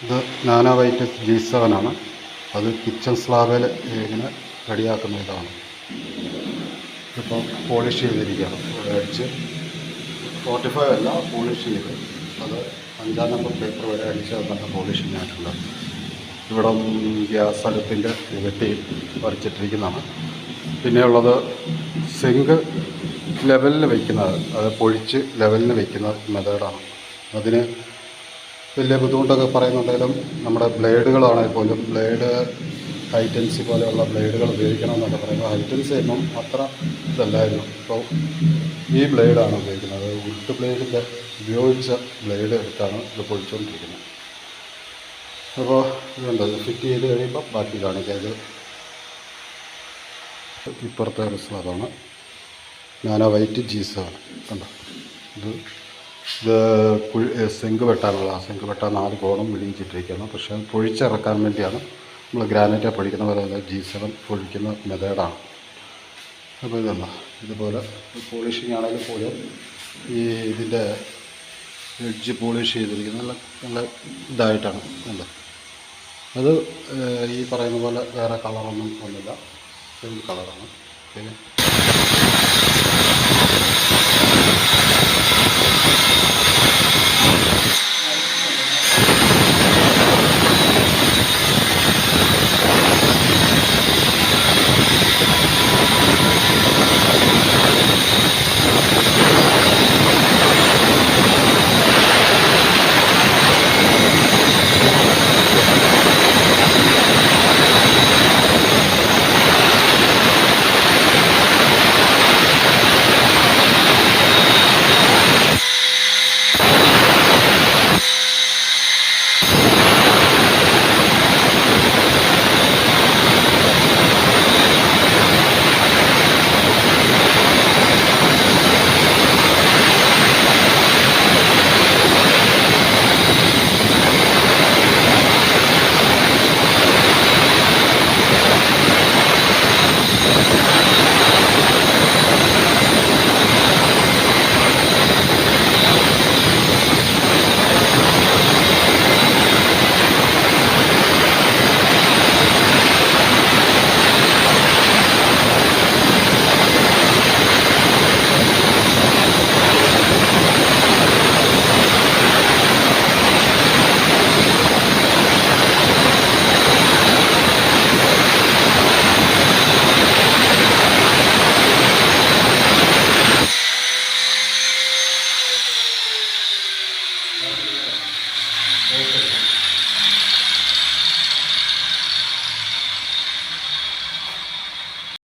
ഇത് nano white G7 ആണ്. അത് കിച്ചൺ സ്ലാബിൽ ഇങ്ങനെ റെഡിയാക്കുന്ന ഇതാണ്. ഇപ്പോൾ പോളിഷ് ചെയ്തിരിക്കുകയാണ്. ഇവിടെ അടിച്ച് 45 അല്ല, പോളിഷ് ചെയ്ത് അത് 5-ാം നമ്പർ പേപ്പർ വരെ അടിച്ച് നല്ല പോളിഷിങ് ആയിട്ടുണ്ട്. ഇവിടെ ഗ്യാസ് അടുപ്പിൻ്റെ വെട്ടി വരച്ചിട്ടിരിക്കുന്നതാണ്. പിന്നെയുള്ളത് സിങ്ക് ലെവലിൽ വയ്ക്കുന്നത്, അത് പൊഴിച്ച് ലെവലിന് വയ്ക്കുന്ന മെത്തേഡാണ്. അതിന് വലിയ ബുദ്ധിമുട്ടൊക്കെ പറയുന്നുണ്ടെങ്കിലും നമ്മുടെ ബ്ലേഡുകളാണെങ്കിൽ പോലും ബ്ലേഡ് ഹൈറ്റൻസി പോലെയുള്ള ബ്ലേഡുകൾ ഉപയോഗിക്കണമെന്നൊക്കെ പറയുമ്പോൾ ഹൈറ്റൻസി ഒന്നും അത്ര ഇതല്ലായിരുന്നു. ഇപ്പോൾ ഈ ബ്ലേഡാണ് ഉപയോഗിക്കുന്നത്. വുഡ് ബ്ലേഡിൻ്റെ ഉപയോഗിച്ച ബ്ലേഡ് എടുത്താണ് ഇത് പൊഴിച്ചുകൊണ്ടിരിക്കുന്നത്. അപ്പോൾ ഇതുണ്ട്, ഇത് ഫിറ്റ് ചെയ്ത് കഴിയുമ്പോൾ ബാക്കി കാണിക്കാം. ഇത് ഇപ്പുറത്തെ ഒരു സ്ലാബാണ്, നാനോ വൈറ്റ് G7 കണ്ടോ. ഇത് സിങ്ക് വെട്ടാനുള്ള, ആ സിങ്ക് വെട്ടാൻ 4 കോണും വിടിയിച്ചിട്ടിരിക്കുകയാണ്. പക്ഷേ പൊഴിച്ചിറക്കാൻ വേണ്ടിയാണ്. നമ്മൾ ഗ്രാനൈറ്റ് പൊഴിക്കുന്ന പോലെ അല്ല, G7 പൊഴിക്കുന്ന മെത്തേഡാണ്. അപ്പോൾ ഇതല്ല, ഇതുപോലെ പോളിഷിങ് ആണെങ്കിൽ പോലും ഈ ഇതിൻ്റെ എഡ്ജ് പോളിഷ് ചെയ്തിരിക്കുന്നത് നല്ല നല്ല ഇതായിട്ടാണ്. അല്ല, അത് ഈ പറയുന്ന പോലെ വേറെ കളറൊന്നും ഒന്നുമില്ല, സെയിം കളറാണ്. പിന്നെ